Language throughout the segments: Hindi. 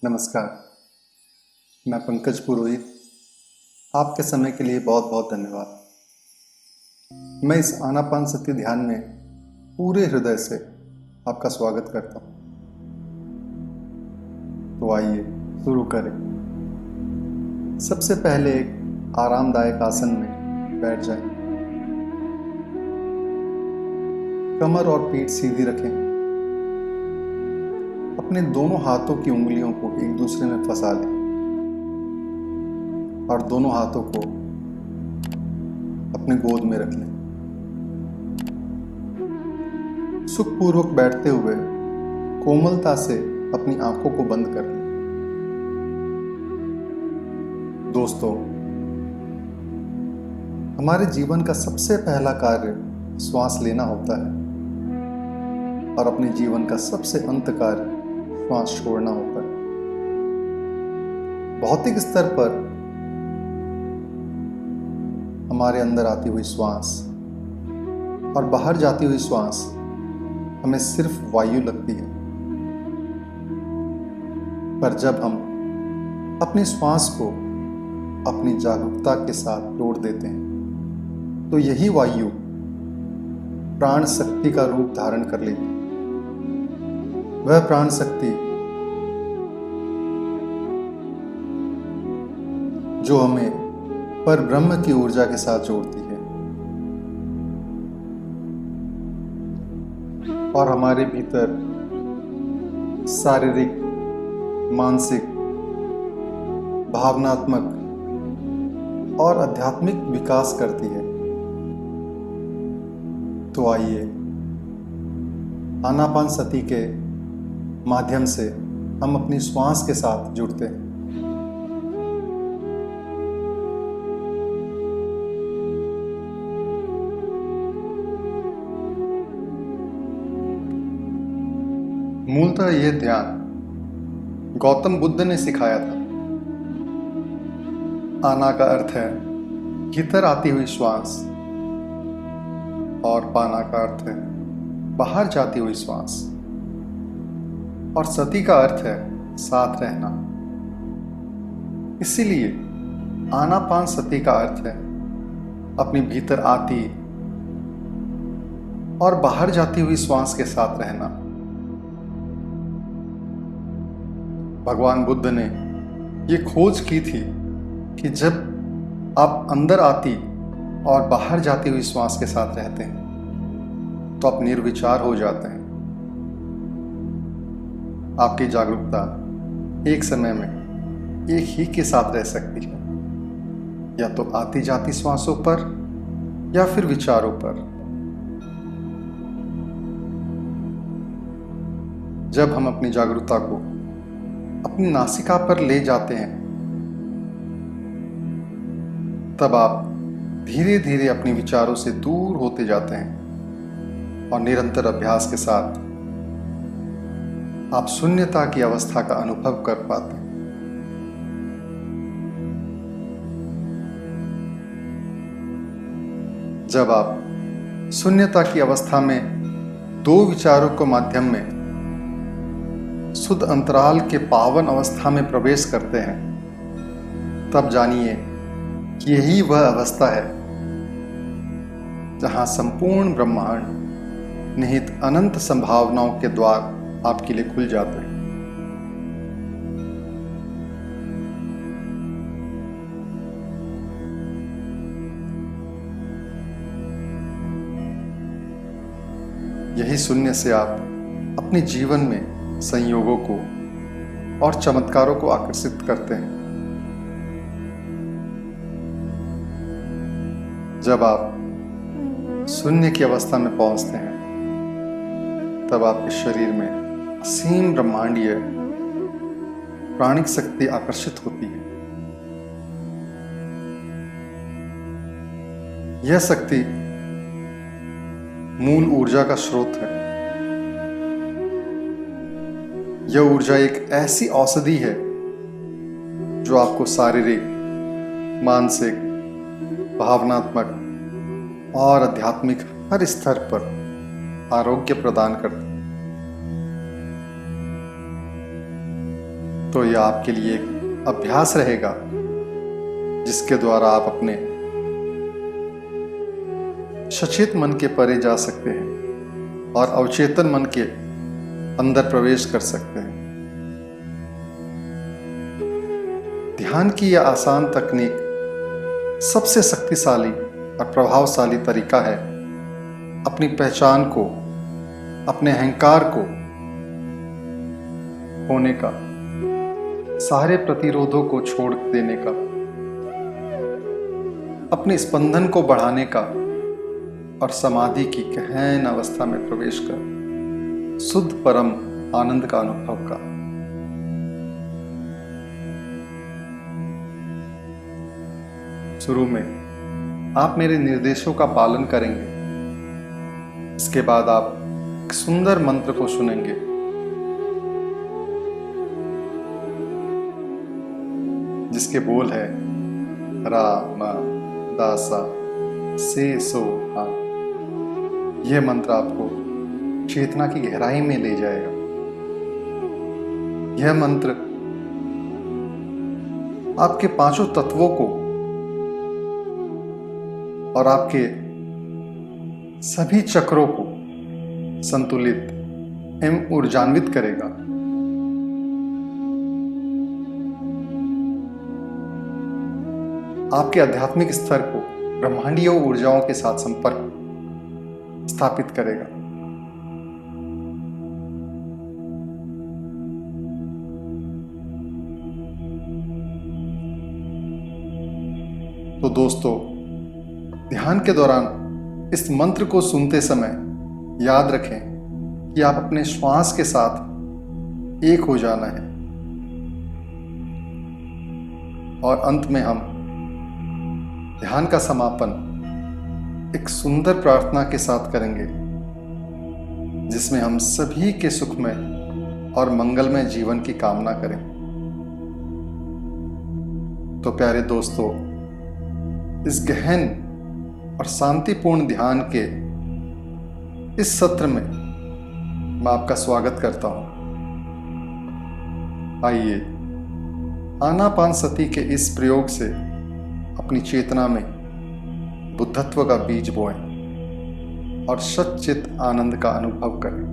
नमस्कार। मैं पंकज पुरोहित। आपके समय के लिए बहुत बहुत धन्यवाद। मैं इस आनापानसति ध्यान में पूरे हृदय से आपका स्वागत करता हूँ। तो आइए शुरू करें। सबसे पहले एक आरामदायक आसन में बैठ जाएं। कमर और पीठ सीधी रखें। अपने दोनों हाथों की उंगलियों को एक दूसरे में फंसा लें और दोनों हाथों को अपने गोद में रख लें। सुखपूर्वक बैठते हुए कोमलता से अपनी आंखों को बंद कर लें। दोस्तों, हमारे जीवन का सबसे पहला कार्य श्वास लेना होता है और अपने जीवन का सबसे अंत कार्य श्वास छोड़ना होता है। भौतिक स्तर पर हमारे अंदर आती हुई श्वास और बाहर जाती हुई श्वास हमें सिर्फ वायु लगती है, पर जब हम अपनी श्वास को अपनी जागरूकता के साथ जोड़ देते हैं तो यही वायु प्राण शक्ति का रूप धारण कर लेती है। वह प्राण शक्ति जो हमें पर ब्रह्म की ऊर्जा के साथ जोड़ती है और हमारे भीतर शारीरिक, मानसिक, भावनात्मक और आध्यात्मिक विकास करती है। तो आइए आनापानसति के माध्यम से हम अपनी श्वास के साथ जुड़ते हैं। मूलतः यह ध्यान गौतम बुद्ध ने सिखाया था। आना का अर्थ है भीतर आती हुई श्वास और पाना का अर्थ है बाहर जाती हुई श्वास और सति का अर्थ है साथ रहना। इसीलिए आनापानसति का अर्थ है अपनी भीतर आती और बाहर जाती हुई श्वास के साथ रहना। भगवान बुद्ध ने ये खोज की थी कि जब आप अंदर आती और बाहर जाती हुई श्वास के साथ रहते हैं तो आप निर्विचार हो जाते हैं। आपकी जागरूकता एक समय में एक ही के साथ रह सकती है, या तो आती जाती श्वासों पर या फिर विचारों पर। जब हम अपनी जागरूकता को अपनी नासिका पर ले जाते हैं तब आप धीरे धीरे अपने विचारों से दूर होते जाते हैं और निरंतर अभ्यास के साथ आप शून्यता की अवस्था का अनुभव कर पाते हैं। जब आप शून्यता की अवस्था में दो विचारों के माध्यम में शुद्ध अंतराल के पावन अवस्था में प्रवेश करते हैं तब जानिए कि यही वह अवस्था है जहां संपूर्ण ब्रह्मांड निहित अनंत संभावनाओं के द्वार आपके लिए खुल जाते हैं। यही शून्य से आप अपने जीवन में संयोगों को और चमत्कारों को आकर्षित करते हैं। जब आप शून्य की अवस्था में पहुंचते हैं तब आपके शरीर में असीम ब्रह्मांडीय प्राणिक शक्ति आकर्षित होती है। यह शक्ति मूल ऊर्जा का स्रोत है। यह ऊर्जा एक ऐसी औषधि है जो आपको शारीरिक, मानसिक, भावनात्मक और आध्यात्मिक हर स्तर पर आरोग्य प्रदान करती है। तो यह आपके लिए एक अभ्यास रहेगा जिसके द्वारा आप अपने सचेत मन के परे जा सकते हैं और अवचेतन मन के अंदर प्रवेश कर सकते हैं। ध्यान की यह आसान तकनीक सबसे शक्तिशाली और प्रभावशाली तरीका है अपनी पहचान को, अपने अहंकार को होने का, सारे प्रतिरोधों को छोड़ देने का, अपने स्पंदन को बढ़ाने का और समाधि की गहन अवस्था में प्रवेश कर शुद्ध परम आनंद का अनुभव का। शुरू में आप मेरे निर्देशों का पालन करेंगे। इसके बाद आप एक सुंदर मंत्र को सुनेंगे। जिसके बोल है राम दासा से सो हा। यह मंत्र आपको चेतना की गहराई में ले जाएगा। यह मंत्र आपके पांचों तत्वों को और आपके सभी चक्रों को संतुलित एवं ऊर्जान्वित करेगा। आपके आध्यात्मिक स्तर को ब्रह्मांडीय ऊर्जाओं के साथ संपर्क स्थापित करेगा। तो दोस्तों, ध्यान के दौरान इस मंत्र को सुनते समय याद रखें कि आप अपने श्वास के साथ एक हो जाना है और अंत में हम ध्यान का समापन एक सुंदर प्रार्थना के साथ करेंगे जिसमें हम सभी के सुखमय और मंगलमय जीवन की कामना करें। तो प्यारे दोस्तों, इस गहन और शांतिपूर्ण ध्यान के इस सत्र में मैं आपका स्वागत करता हूं। आइए आनापानसति के इस प्रयोग से अपनी चेतना में बुद्धत्व का बीज बोएं और सच्चित आनंद का अनुभव करें।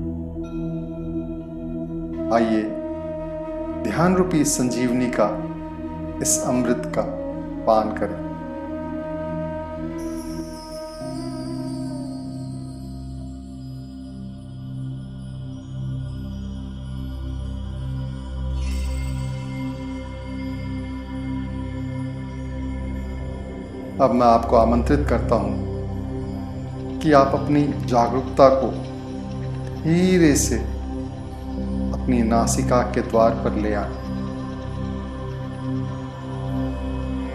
आइए ध्यान रूपी संजीवनी का इस अमृत का पान करें। अब मैं आपको आमंत्रित करता हूं कि आप अपनी जागरूकता को धीरे से अपनी नासिका के द्वार पर ले आएं।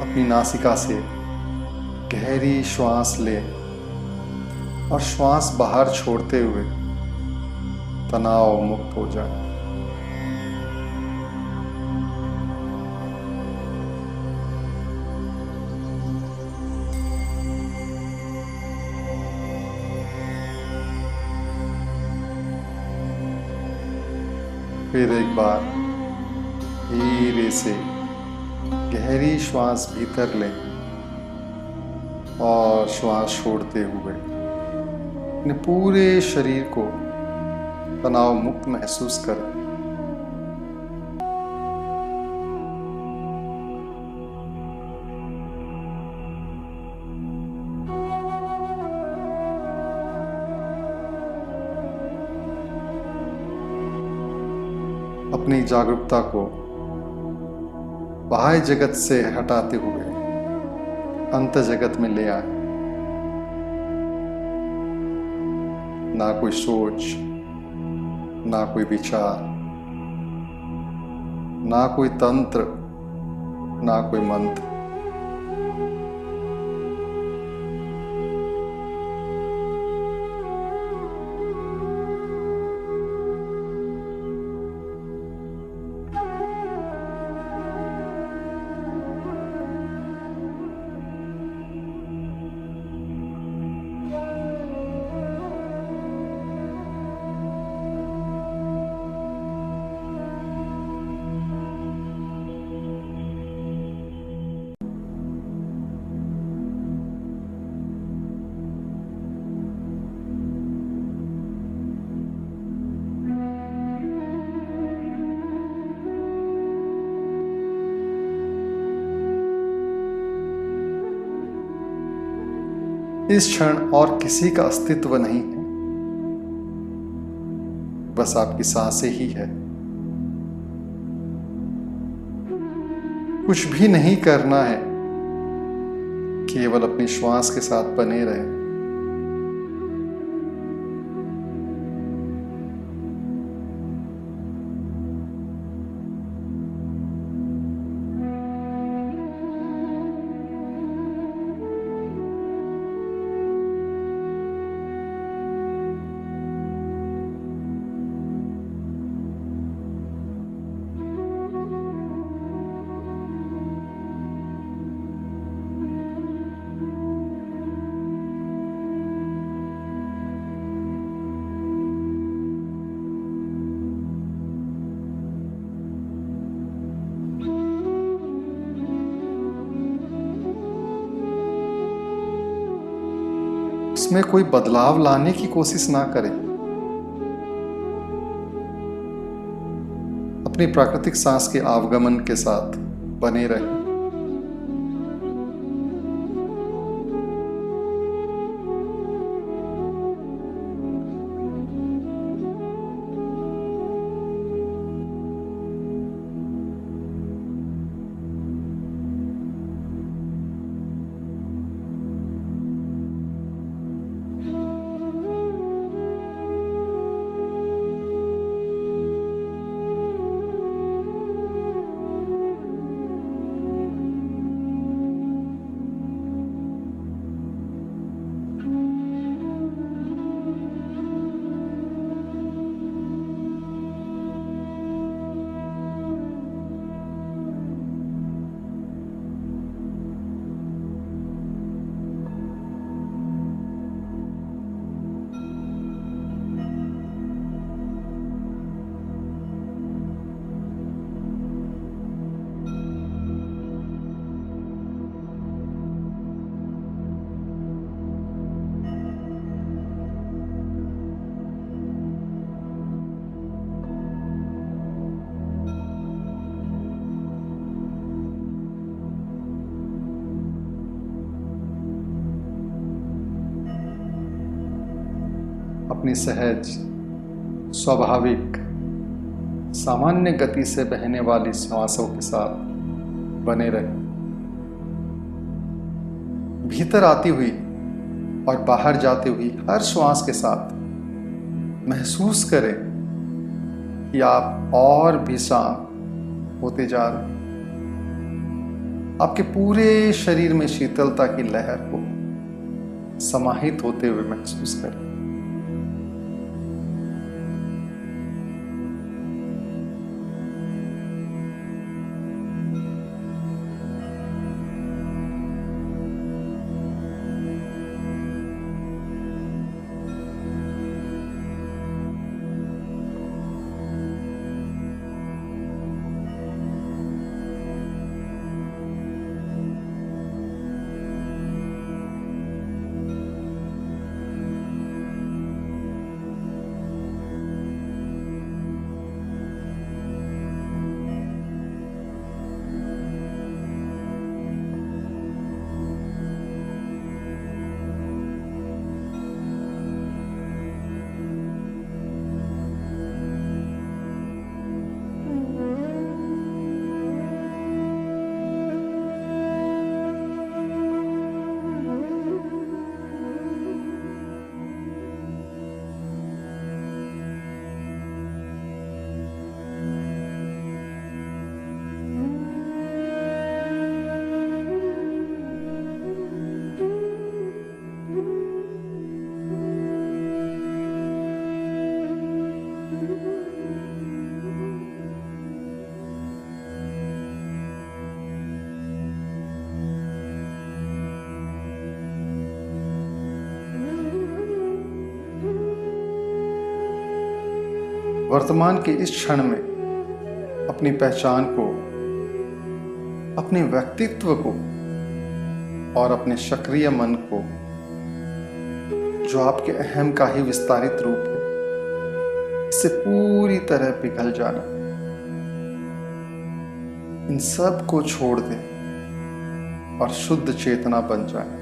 अपनी नासिका से गहरी श्वास लें और श्वास बाहर छोड़ते हुए तनाव मुक्त हो जाएं। फिर एक बार धीरे से गहरी श्वास भीतर लें और श्वास छोड़ते हुए अपने पूरे शरीर को तनाव मुक्त महसूस करें। अपनी जागरूकता को बाह्य जगत से हटाते हुए अंत जगत में ले आए। ना कोई सोच, ना कोई विचार, ना कोई तंत्र, ना कोई मंत्र। इस क्षण और किसी का अस्तित्व नहीं है, बस आपकी सांसें ही है। कुछ भी नहीं करना है, केवल अपनी श्वास के साथ बने रहें। उसमें कोई बदलाव लाने की कोशिश ना करें। अपनी प्राकृतिक सांस के आवागमन के साथ बने रहें। अपनी सहज, स्वाभाविक, सामान्य गति से बहने वाली श्वासों के साथ बने रहें। भीतर आती हुई और बाहर जाती हुई हर श्वास के साथ महसूस करें कि आप और भी शांत होते जा रहे हैं। आपके पूरे शरीर में शीतलता की लहर को समाहित होते हुए महसूस करें। वर्तमान के इस क्षण में अपनी पहचान को, अपने व्यक्तित्व को और अपने सक्रिय मन को, जो आपके अहम का ही विस्तारित रूप है, इससे पूरी तरह पिघल जाना। इन सब को छोड़ दें और शुद्ध चेतना बन जाए।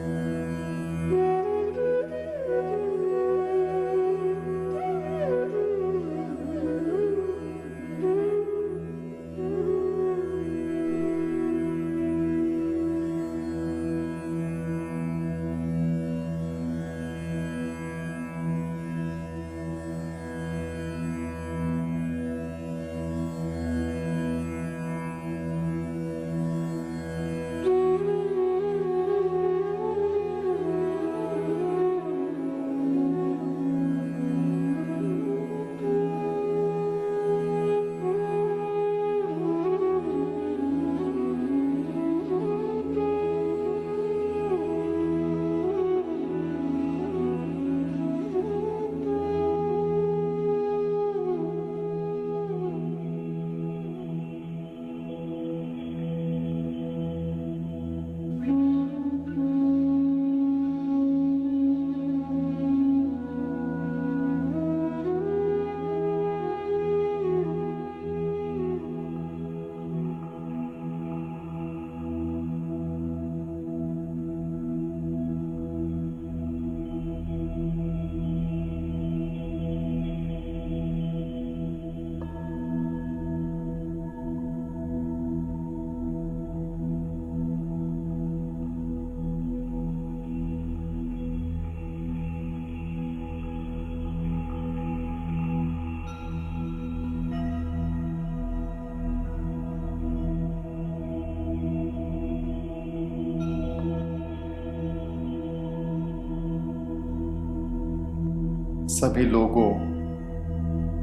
सभी लोगों,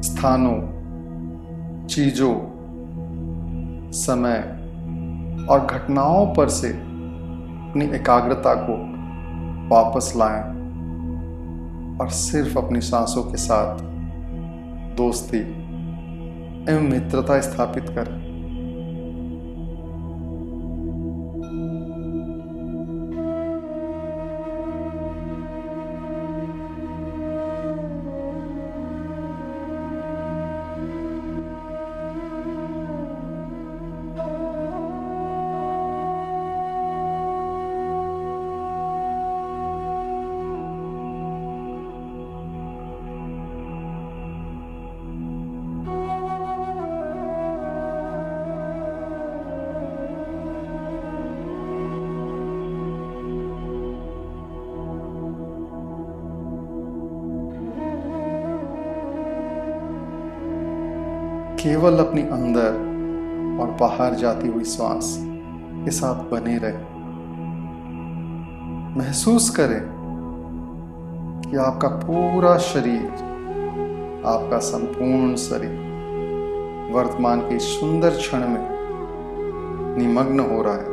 स्थानों, चीजों, समय और घटनाओं पर से अपनी एकाग्रता को वापस लाएं और सिर्फ अपनी सांसों के साथ दोस्ती एवं मित्रता स्थापित करें। केवल अपनी अंदर और बाहर जाती हुई श्वास के साथ बने रहे। महसूस करें कि आपका पूरा शरीर, आपका संपूर्ण शरीर वर्तमान के सुंदर क्षण में निमग्न हो रहा है।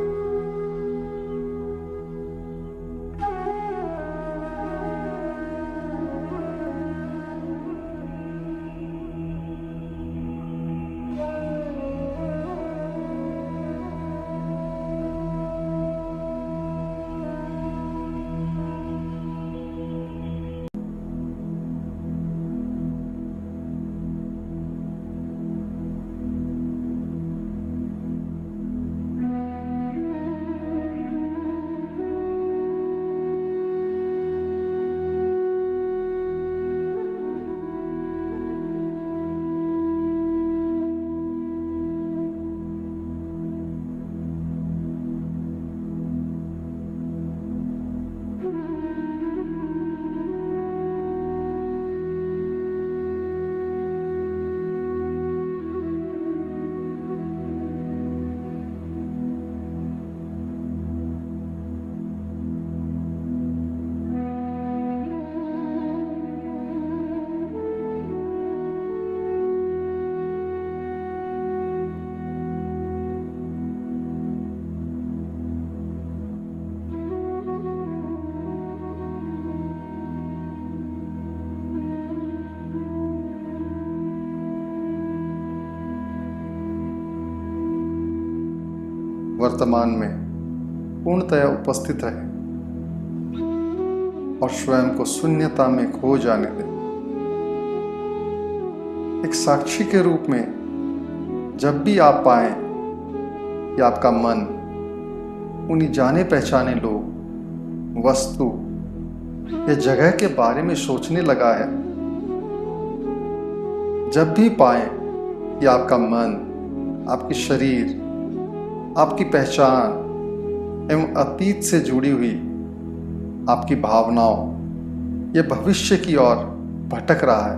वर्तमान में पूर्णतया उपस्थित रहें और स्वयं को शून्यता में खो जाने दें। एक साक्षी के रूप में जब भी आप पाएं कि आपका मन उन्हीं जाने पहचाने लोग, वस्तु या जगह के बारे में सोचने लगा है, जब भी पाएं कि आपका मन, आपकी शरीर, आपकी पहचान एवं अतीत से जुड़ी हुई आपकी भावनाओं या भविष्य की ओर भटक रहा है,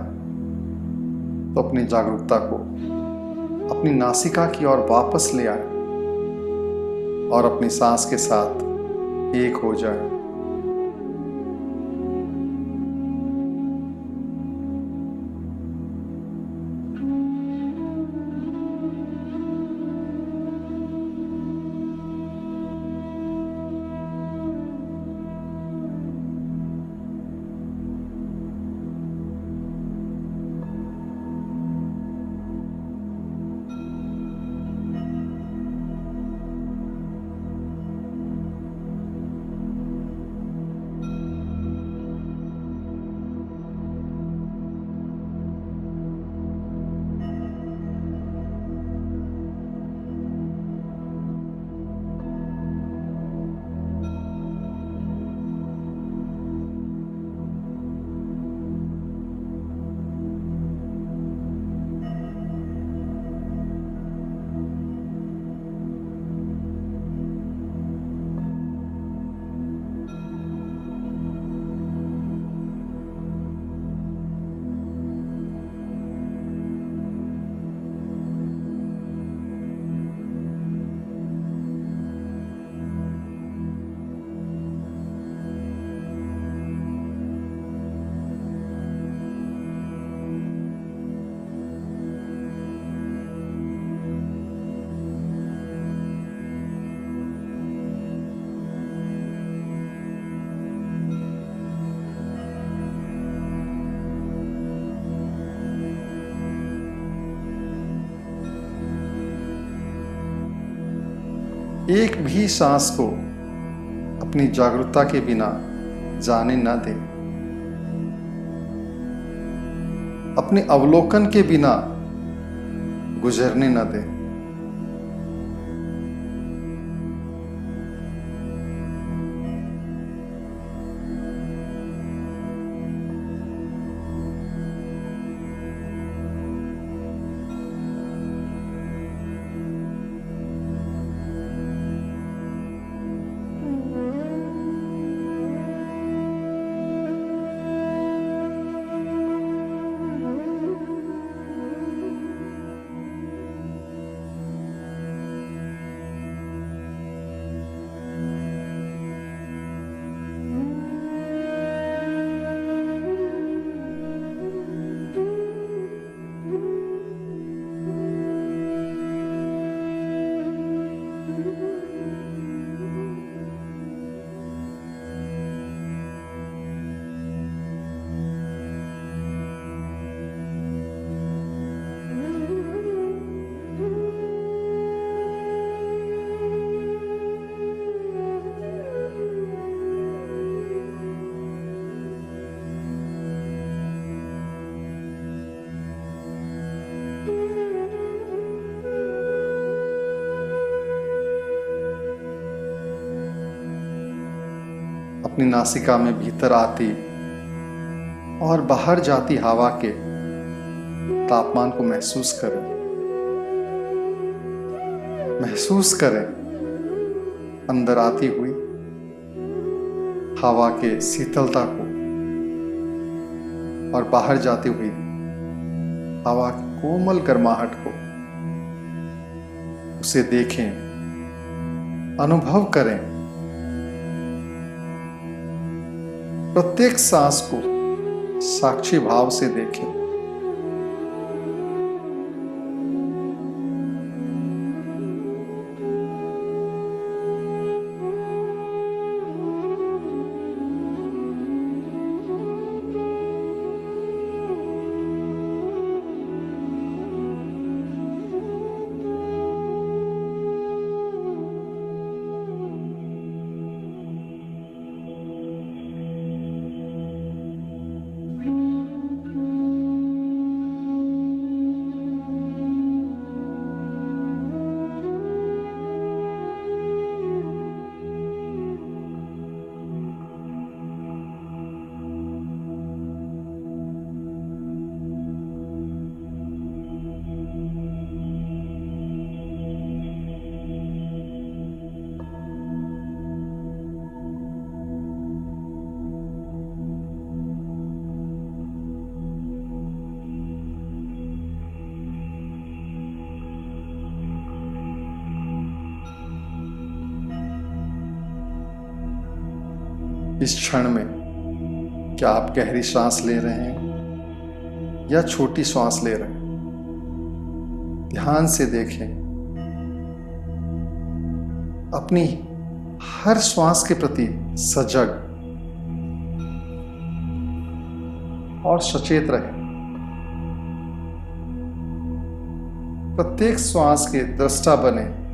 तो अपनी जागरूकता को अपनी नासिका की ओर वापस ले आए और अपनी सांस के साथ एक हो जाए। एक भी सांस को अपनी जागरूकता के बिना जाने न दें। अपने अवलोकन के बिना गुजरने न दें। अपनी नासिका में भीतर आती और बाहर जाती हवा के तापमान को महसूस करें। महसूस करें अंदर आती हुई हवा के शीतलता को और बाहर जाती हुई हवा की कोमल गर्माहट को। उसे देखें, अनुभव करें। प्रत्येक सांस को साक्षी भाव से देखें। इस क्षण में क्या आप गहरी सांस ले रहे हैं या छोटी सांस ले रहे हैं? ध्यान से देखें। अपनी हर श्वास के प्रति सजग और सचेत रहें। प्रत्येक श्वास के दृष्टा बने।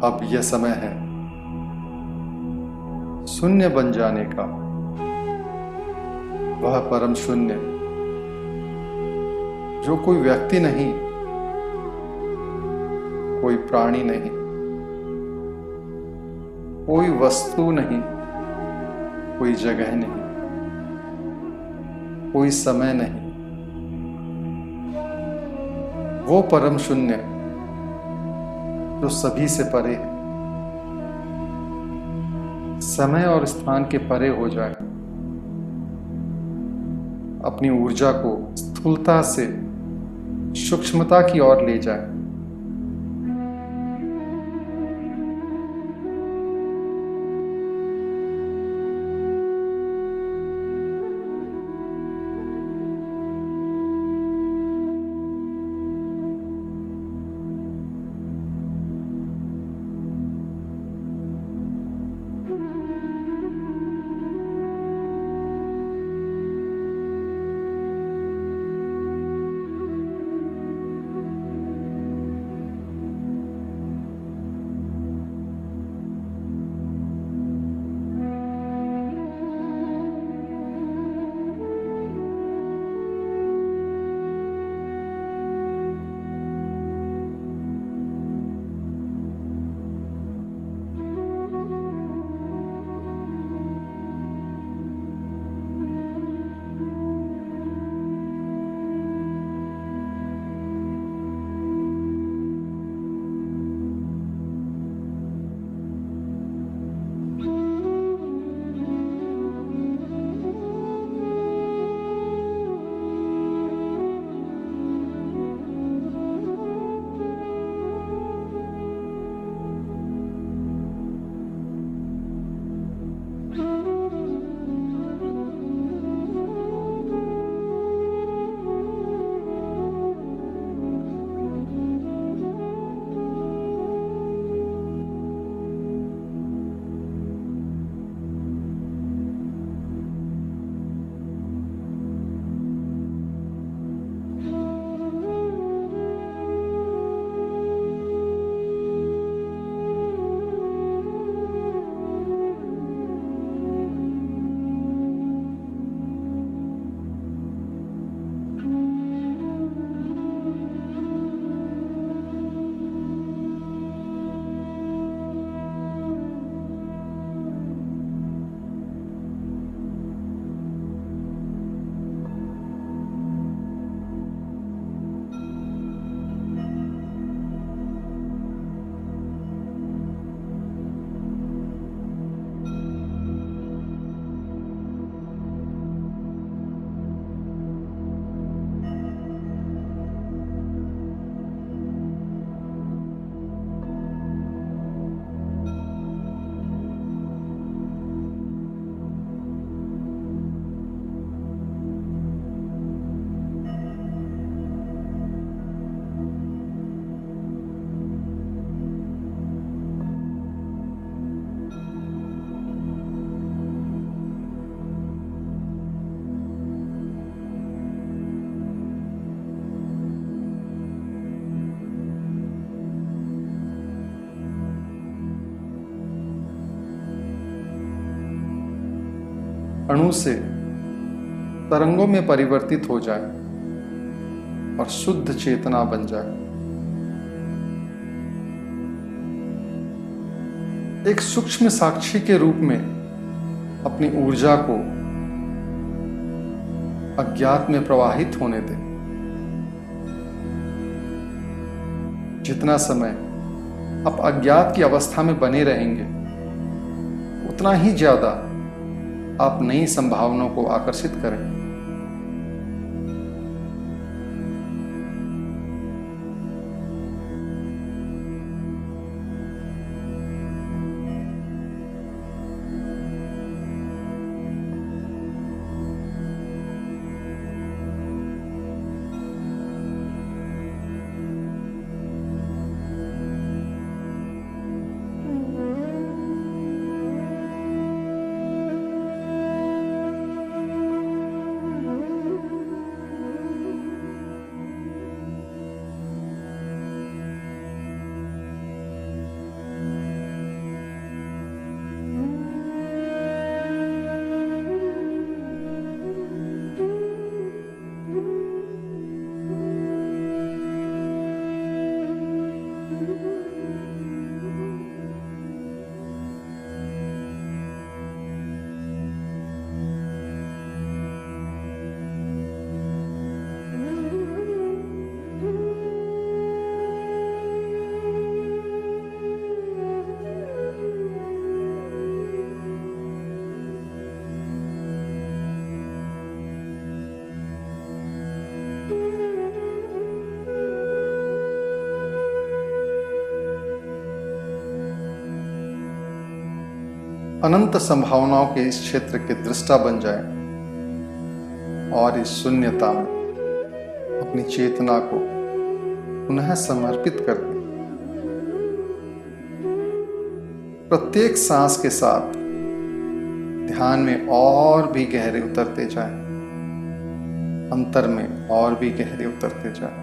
अब यह समय है शून्य बन जाने का। वह परम शून्य जो कोई व्यक्ति नहीं, कोई प्राणी नहीं, कोई वस्तु नहीं, कोई जगह नहीं, कोई समय नहीं, वो परम शून्य जो सभी से परे है, समय और स्थान के परे हो जाए, अपनी ऊर्जा को स्थूलता से सूक्ष्मता की ओर ले जाए। अणु से तरंगों में परिवर्तित हो जाए और शुद्ध चेतना बन जाए। एक सूक्ष्म साक्षी के रूप में अपनी ऊर्जा को अज्ञात में प्रवाहित होने दें। जितना समय आप अज्ञात की अवस्था में बने रहेंगे, उतना ही ज्यादा आप नई संभावनाओं को आकर्षित करें। अनंत संभावनाओं के इस क्षेत्र के दृष्टा बन जाएं और इस शून्यता में अपनी चेतना को पुनः समर्पित कर दें। प्रत्येक सांस के साथ ध्यान में और भी गहरे उतरते जाएं, अंतर में और भी गहरे उतरते जाएं,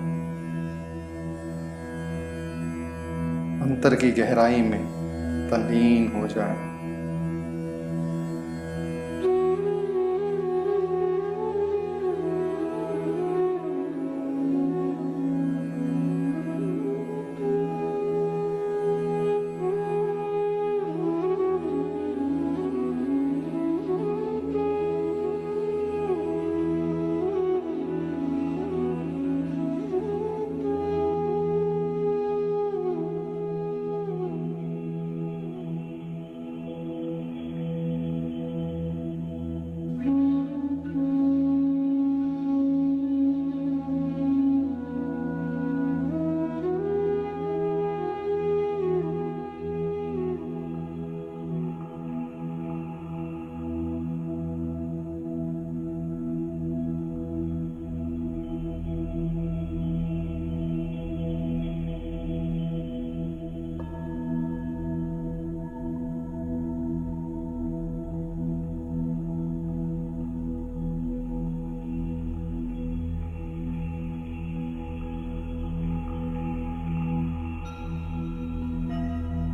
अंतर की गहराई में तल्लीन हो जाएं।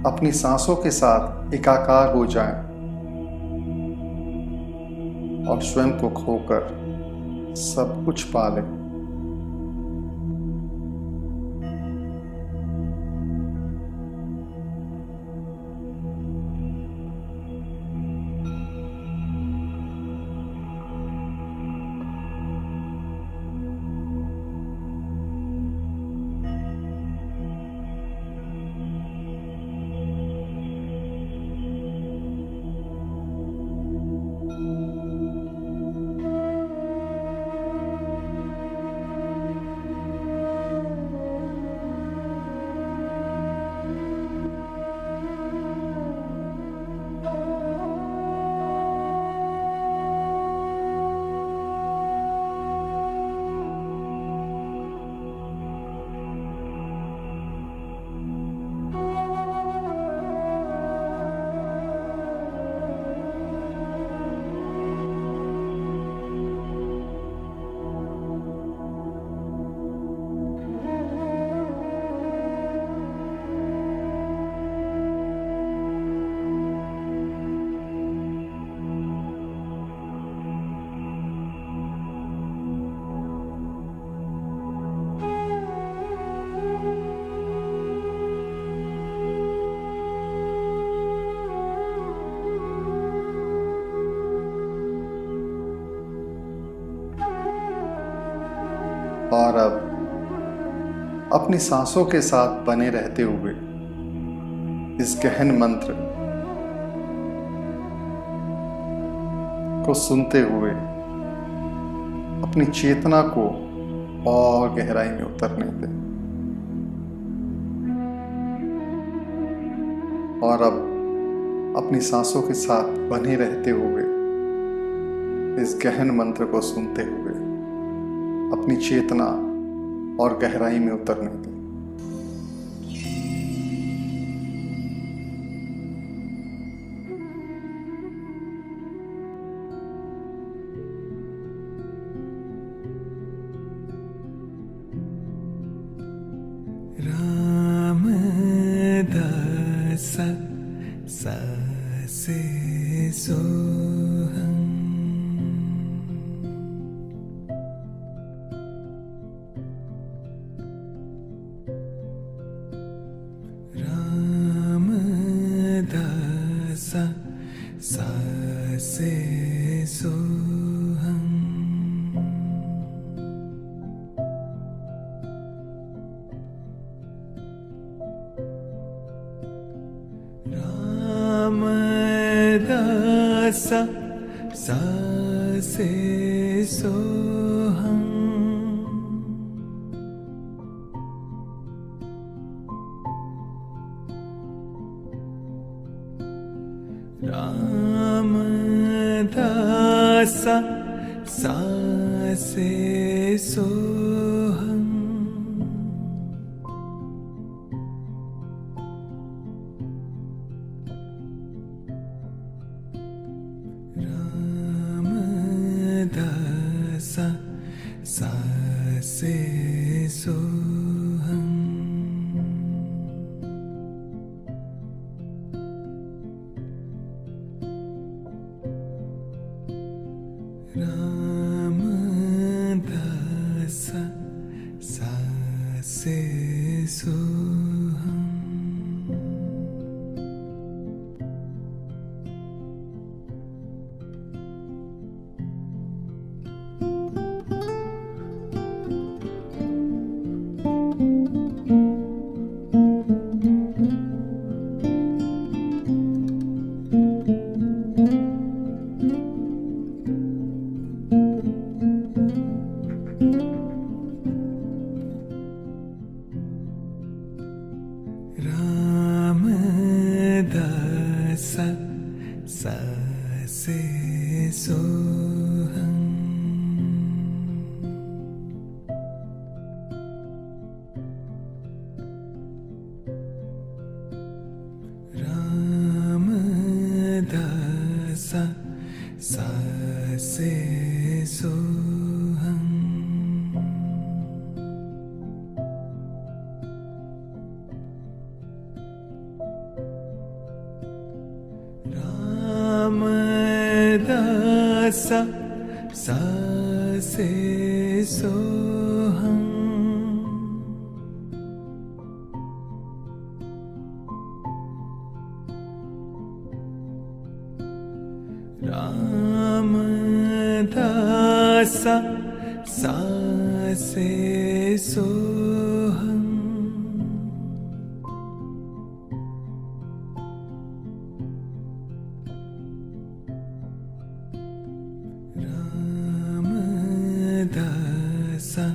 अपनी सांसों के साथ एकाकार हो जाएं और स्वयं को खोकर सब कुछ पा लें। और अब अपनी सांसों के साथ बने रहते हुए इस गहन मंत्र को सुनते हुए अपनी चेतना को और गहराई में उतरने दें। और अब अपनी सांसों के साथ बने रहते हुए इस गहन मंत्र को सुनते हुए अपनी चेतना और गहराई में उतरने दें। रामदास सा से सोहं रामदास सा से सोहं रामदास सा से सोहं राम सा सा से सोहम राम दासा सा से सोहम राम दासा सा से सोहम राम दासा सा से सोहम राम दासा सा से सोहम राम दासा सा से सोहम राम दासा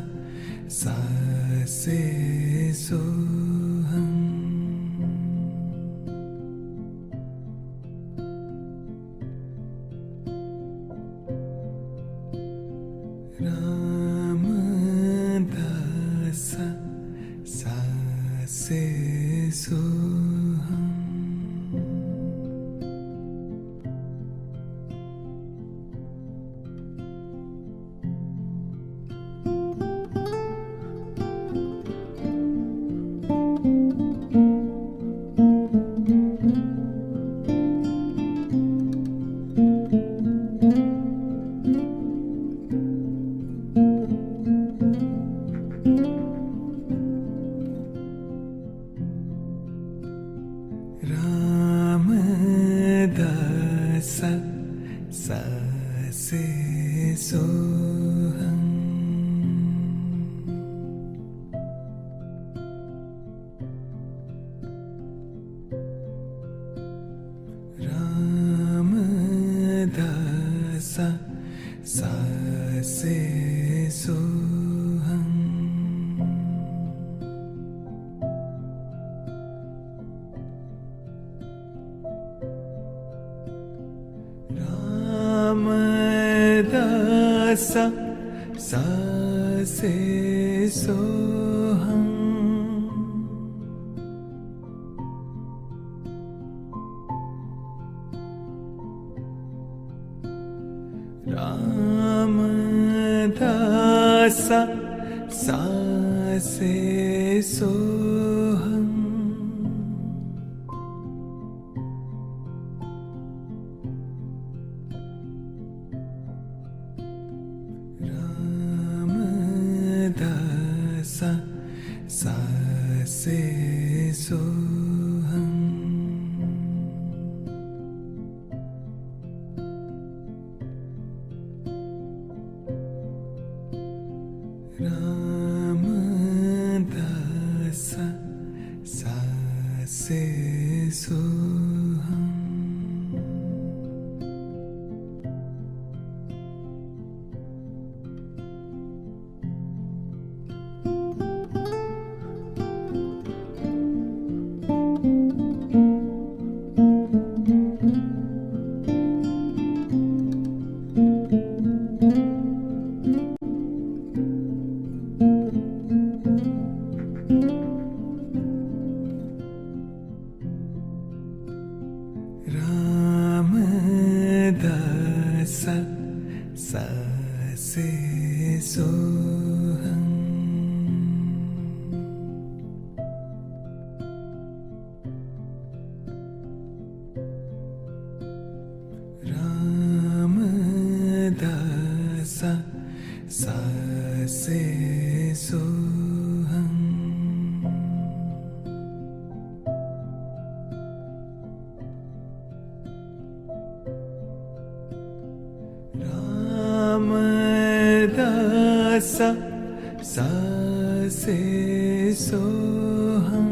सा से सोहम राम दासा सा से सोहम राम दासा सा से सोहम राम दासा सा से सोहम राम दासा सा से सोहम राम दासा सा से सोहम राम दासा सा से सोहम राम दासा सा से सोहम राम दासा सा से सोहम सा से सोहम रामदासा सा से सोहम रामदासा सा से सोहम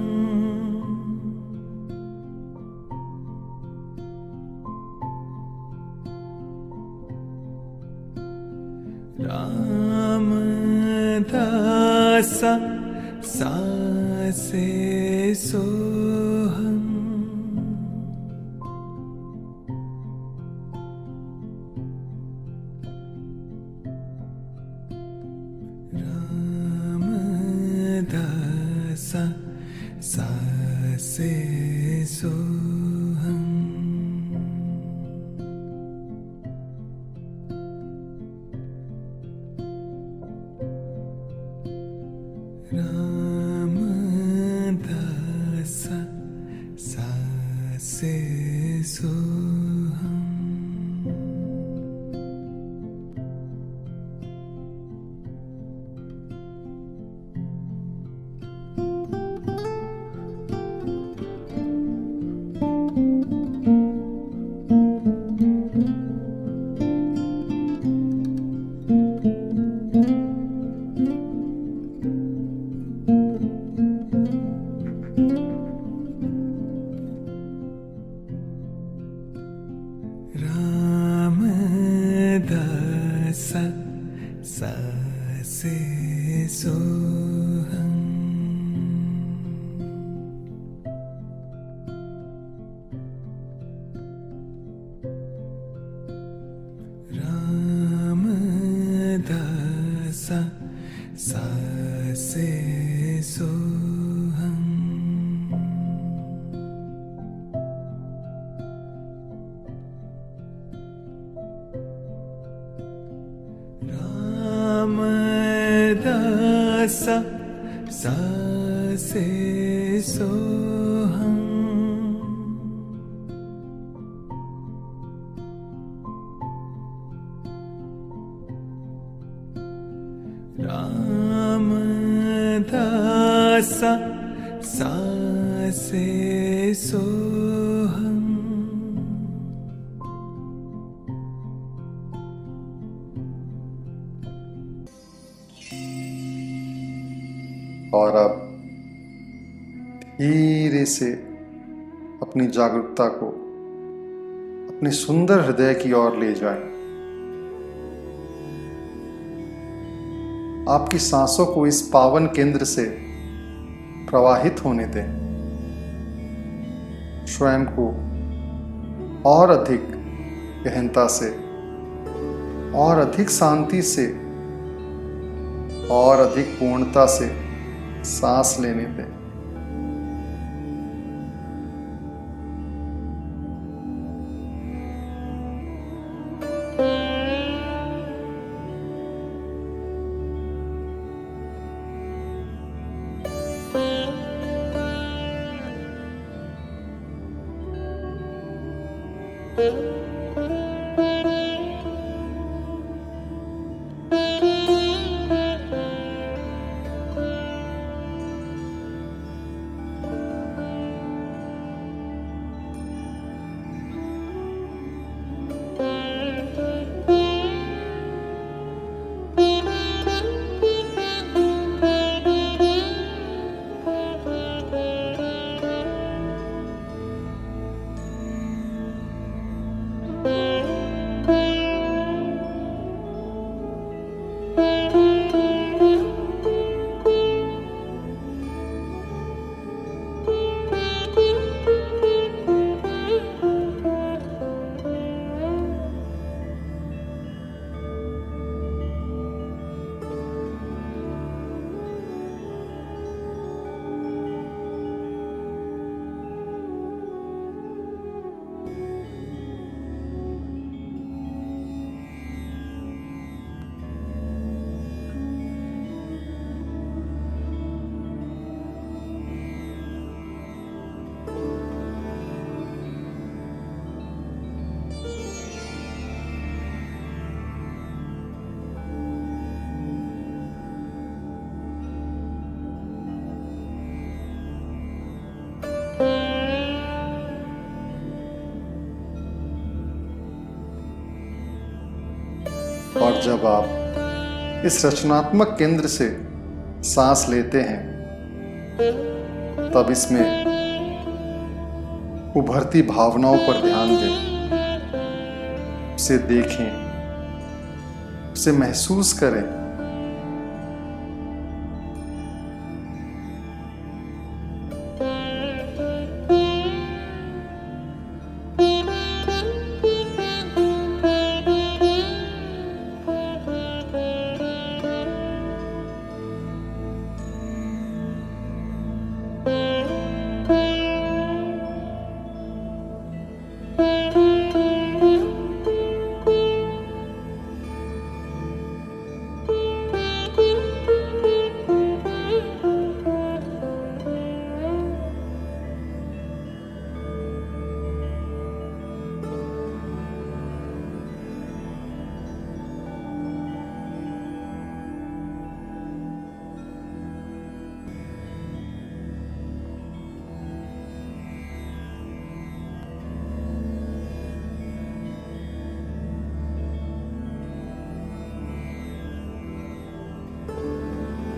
रामदासा सा से सोहम रामदासा सा से सोहम रामदासा सा से सोहम रामदासा सा से सोहम रामदासा सा से सोहम रामदासा सा से सोहम रामदासा सा से सोहम और अब धीरे से अपनी जागरूकता को अपने सुंदर हृदय की ओर ले जाएं। आपकी सांसों को इस पावन केंद्र से प्रवाहित होने दें। स्वयं को और अधिक गहनता से और अधिक शांति से और अधिक पूर्णता से सांस लेने दें। जब आप इस रचनात्मक केंद्र से सांस लेते हैं, तब इसमें उभरती भावनाओं पर ध्यान दें, उसे देखें, उसे महसूस करें।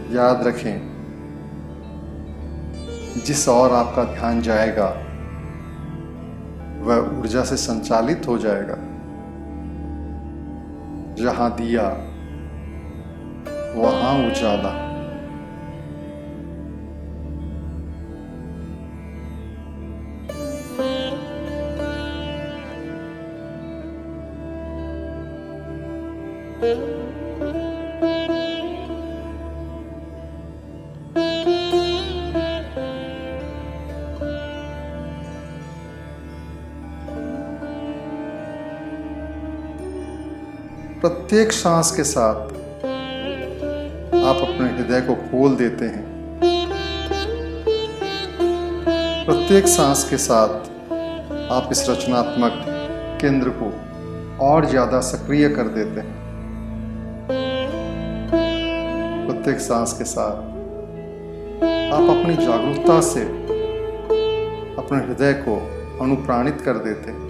याद रखें, जिस ओर आपका ध्यान जाएगा वह ऊर्जा से संचालित हो जाएगा। जहां दिया वहां उजाला। प्रत्येक सांस के साथ आप अपने हृदय को खोल देते हैं। प्रत्येक सांस के साथ आप इस रचनात्मक केंद्र को और ज्यादा सक्रिय कर देते हैं। प्रत्येक सांस के साथ आप अपनी जागरूकता से अपने हृदय को अनुप्राणित कर देते हैं।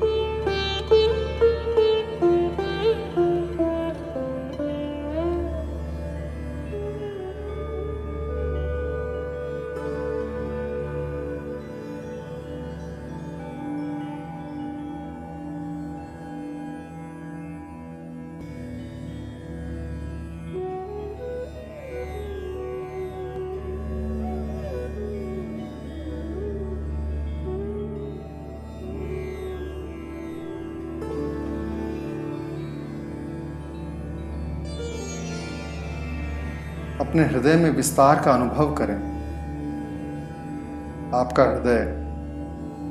अपने हृदय में विस्तार का अनुभव करें। आपका हृदय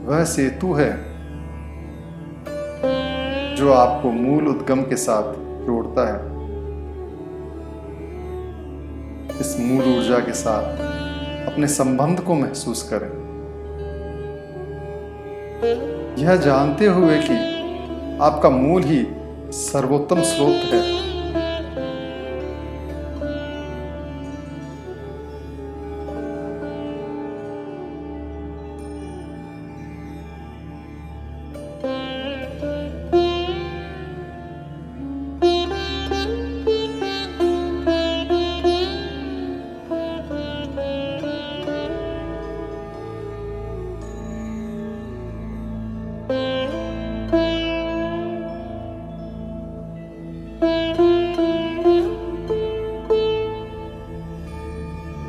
वह सेतु है जो आपको मूल उद्गम के साथ जोड़ता है। इस मूल ऊर्जा के साथ अपने संबंध को महसूस करें, यह जानते हुए कि आपका मूल ही सर्वोत्तम स्रोत है।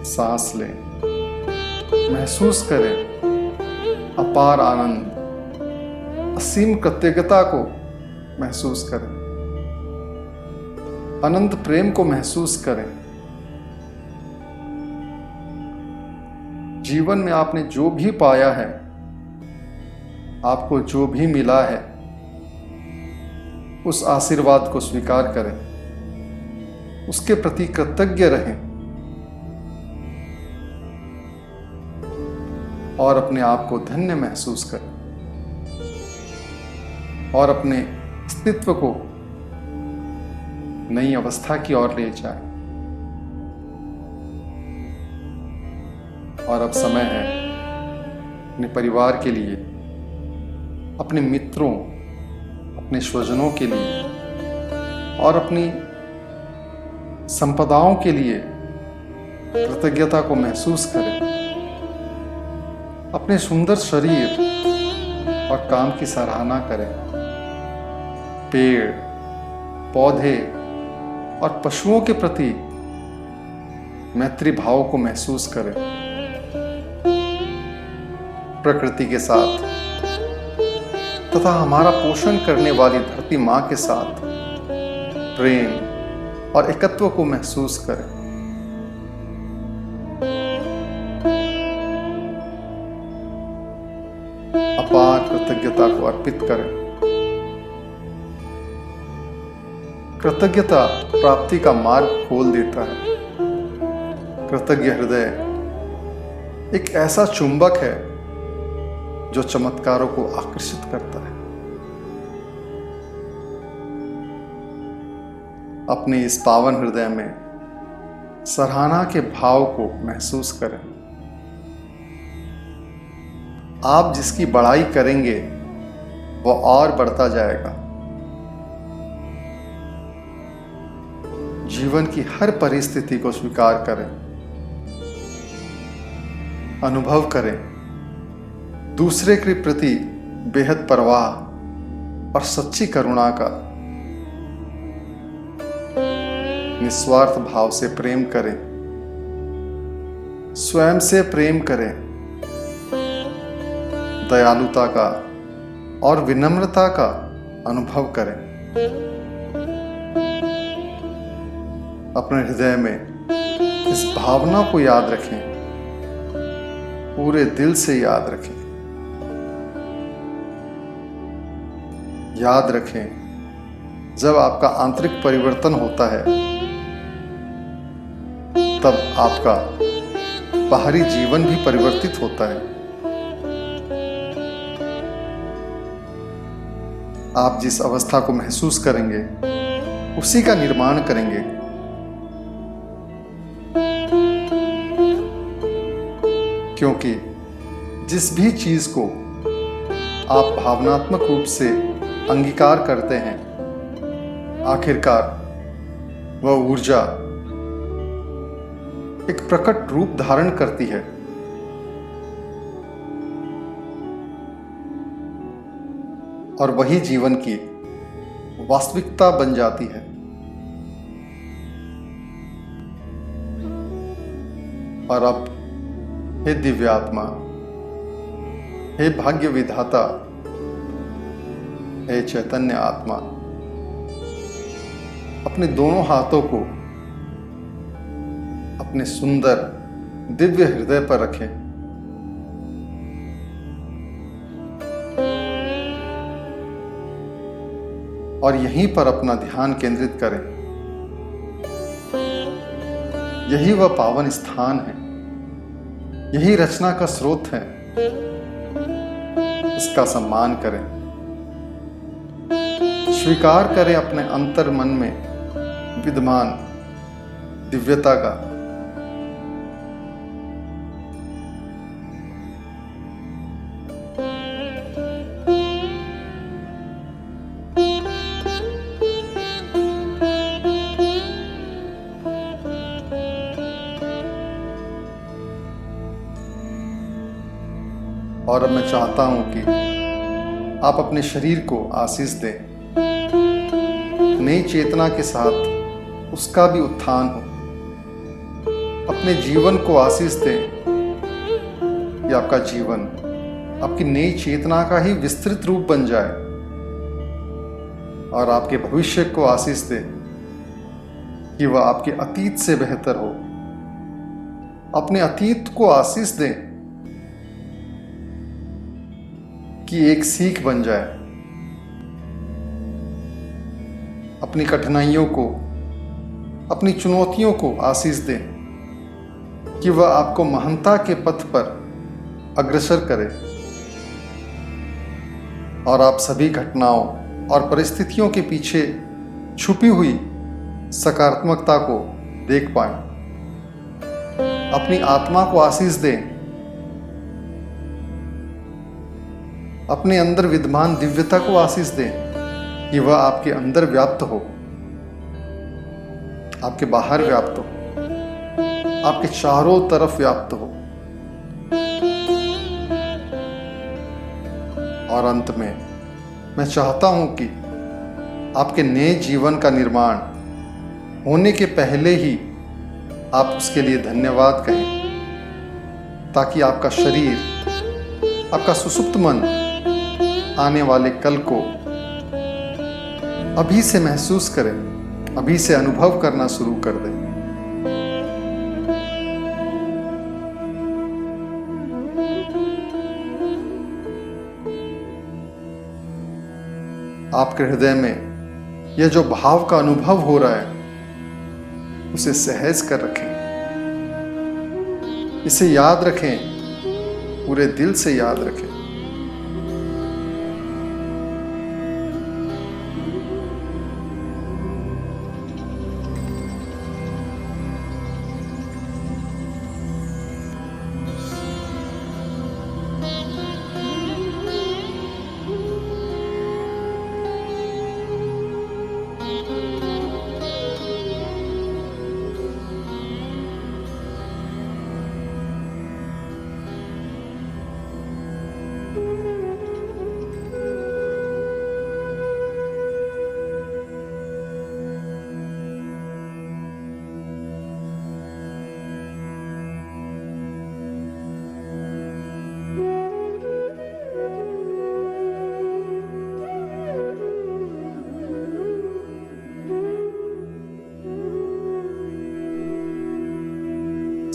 सांस लें, महसूस करें अपार आनंद, असीम कृतज्ञता को महसूस करें, अनंत प्रेम को महसूस करें। जीवन में आपने जो भी पाया है, आपको जो भी मिला है, उस आशीर्वाद को स्वीकार करें, उसके प्रति कृतज्ञ रहें और अपने आप को धन्य महसूस करें और अपने अस्तित्व को नई अवस्था की ओर ले जाएं। और अब समय है अपने परिवार के लिए, अपने मित्रों, अपने स्वजनों के लिए और अपनी संपदाओं के लिए कृतज्ञता को महसूस करें। अपने सुंदर शरीर और काम की सराहना करें। पेड़, पौधे और पशुओं के प्रति मैत्री भाव को महसूस करें। प्रकृति के साथ तथा हमारा पोषण करने वाली धरती मां के साथ प्रेम और एकत्व को महसूस करें। अपार कृतज्ञता को अर्पित करें। कृतज्ञता प्राप्ति का मार्ग खोल देता है। कृतज्ञ हृदय एक ऐसा चुंबक है जो चमत्कारों को आकर्षित करता है। अपने इस पावन हृदय में सराहना के भाव को महसूस करें। आप जिसकी बड़ाई करेंगे वह और बढ़ता जाएगा। जीवन की हर परिस्थिति को स्वीकार करें। अनुभव करें दूसरे के प्रति बेहद परवाह और सच्ची करुणा का। निस्वार्थ भाव से प्रेम करें। स्वयं से प्रेम करें। दयालुता का और विनम्रता का अनुभव करें। अपने हृदय में इस भावना को याद रखें। पूरे दिल से याद रखें। याद रखें, जब आपका आंतरिक परिवर्तन होता है तब आपका बाहरी जीवन भी परिवर्तित होता है। आप जिस अवस्था को महसूस करेंगे उसी का निर्माण करेंगे। क्योंकि जिस भी चीज को आप भावनात्मक रूप से अंगीकार करते हैं, आखिरकार वह ऊर्जा एक प्रकट रूप धारण करती है। और वही जीवन की वास्तविकता बन जाती है। और अब हे दिव्यात्मा, हे भाग्य विधाता, हे चैतन्य आत्मा, अपने दोनों हाथों को अपने सुंदर दिव्य हृदय पर रखें। और यहीं पर अपना ध्यान केंद्रित करें। यही वह पावन स्थान है। यही रचना का स्रोत है। इसका सम्मान करें। स्वीकार करें अपने अंतर मन में विद्यमान दिव्यता का। और अब मैं चाहता हूं कि आप अपने शरीर को आशीष दें। नई चेतना के साथ उसका भी उत्थान हो। अपने जीवन को आशीष दें कि आपका जीवन आपकी नई चेतना का ही विस्तृत रूप बन जाए। और आपके भविष्य को आशीष दें कि वह आपके अतीत से बेहतर हो। अपने अतीत को आशीष दें कि एक सीख बन जाए। अपनी कठिनाइयों को, अपनी चुनौतियों को आशीष दें कि वह आपको महानता के पथ पर अग्रसर करे। और आप सभी घटनाओं और परिस्थितियों के पीछे छुपी हुई सकारात्मकता को देख पाएं। अपनी आत्मा को आशीष दें। अपने अंदर विद्यमान दिव्यता को आशीष दें कि वह आपके अंदर व्याप्त हो। आपके बाहर व्याप्त हो, आपके चारों तरफ व्याप्त हो, और अंत में मैं चाहता हूं कि आपके नए जीवन का निर्माण होने के पहले ही आप उसके लिए धन्यवाद कहें, ताकि आपका शरीर, आपका सुसुप्त मन आने वाले कल को अभी से महसूस करे, अभी से अनुभव करना शुरू कर दे। आपके हृदय में यह जो भाव का अनुभव हो रहा है, उसे सहज कर रखें, इसे याद रखें, पूरे दिल से याद रखें।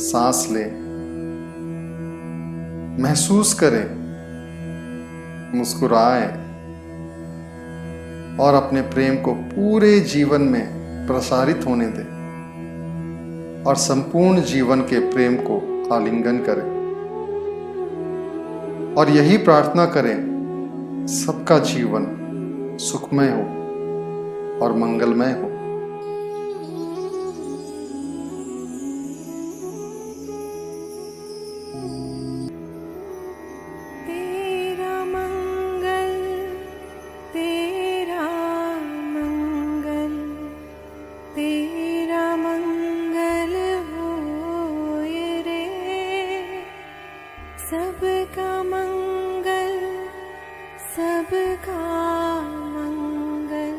सांस लें, महसूस करें, मुस्कुराएं और अपने प्रेम को पूरे जीवन में प्रसारित होने दें और संपूर्ण जीवन के प्रेम को आलिंगन करें। और यही प्रार्थना करें, सबका जीवन सुखमय हो और मंगलमय हो। सबका मंगल, सबका मंगल,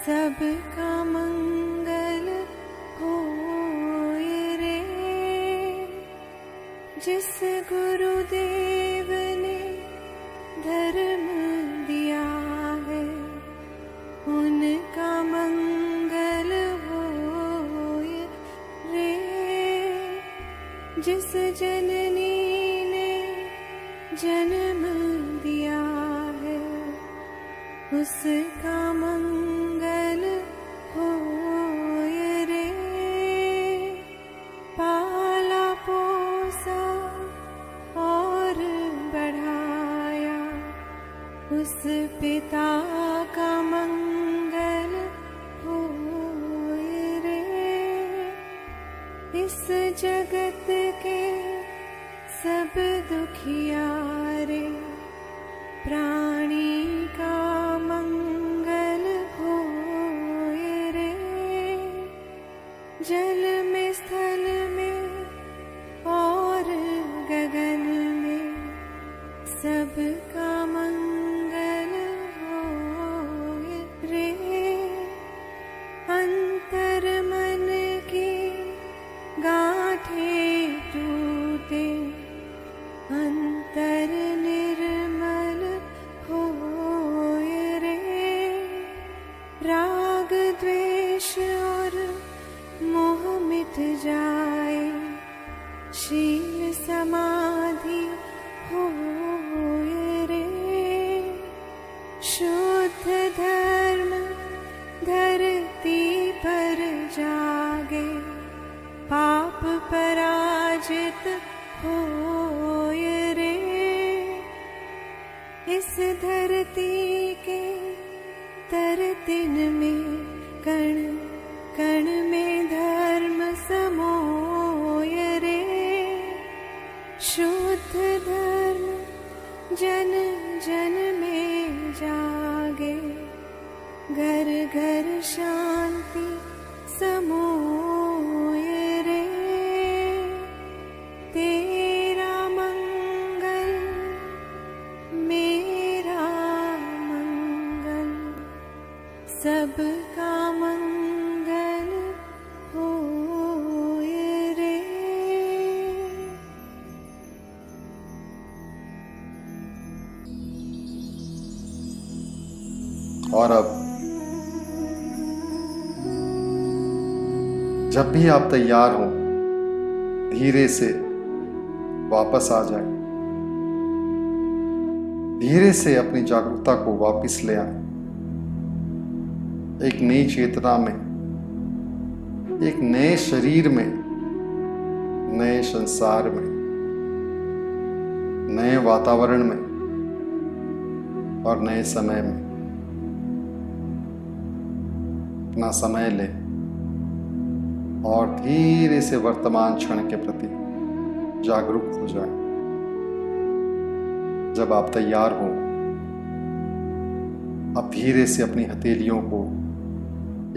सबका मंगल होए रे। जिस गुरुदेव ने धर्म दिया है, उनका मंगल होए रे। जिस जननी जन्म दिया है, उसका मंगल होए रे। पाला पोसा और बढ़ाया, उस पिता का मंगल होए रे। इस जगत के सब दुखियारे प्राणी का मंगल होए रे। जल में, स्थल में और गगन में सबका मंगल होए रे। अंतर मन की गांठें टूटे, अंतर निर्मल होए रे। राग द्वेष और मोह मिट जाए, शील समाधि होए रे। शुद्ध धर्म धरती पर जागे, पाप पराजित होए रे। इस धरती के तरतिन में, कण कण में धर्म समोए रे। शुद्ध धर्म जन जन में जागे, घर घर शांति सम और अब जब भी आप तैयार हों, धीरे से वापस आ जाएं। धीरे से अपनी जागरूकता को वापस ले आएं। एक नई चेतना में, एक नए शरीर में, नए संसार में, नए वातावरण में और नए समय में अपना समय लें और धीरे से वर्तमान क्षण के प्रति जागरूक हो जाएं। जब आप तैयार हो, आप धीरे से अपनी हथेलियों को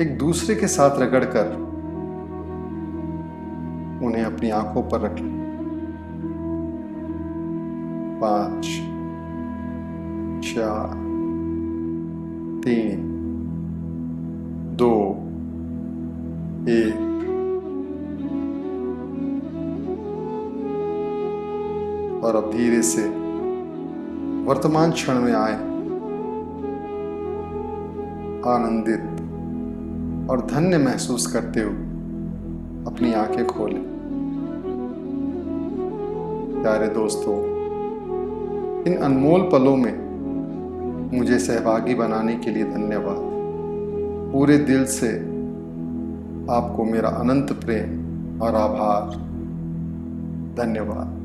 एक दूसरे के साथ रगड़कर उन्हें अपनी आंखों पर रखें। 5, 4, 3, 2, 1। और अब धीरे से वर्तमान क्षण में आए, आनंदित और धन्य महसूस करते हुए अपनी आंखें खोलें। प्यारे दोस्तों, इन अनमोल पलों में मुझे सहभागी बनाने के लिए धन्यवाद। पूरे दिल से आपको मेरा अनंत प्रेम और आभार। धन्यवाद।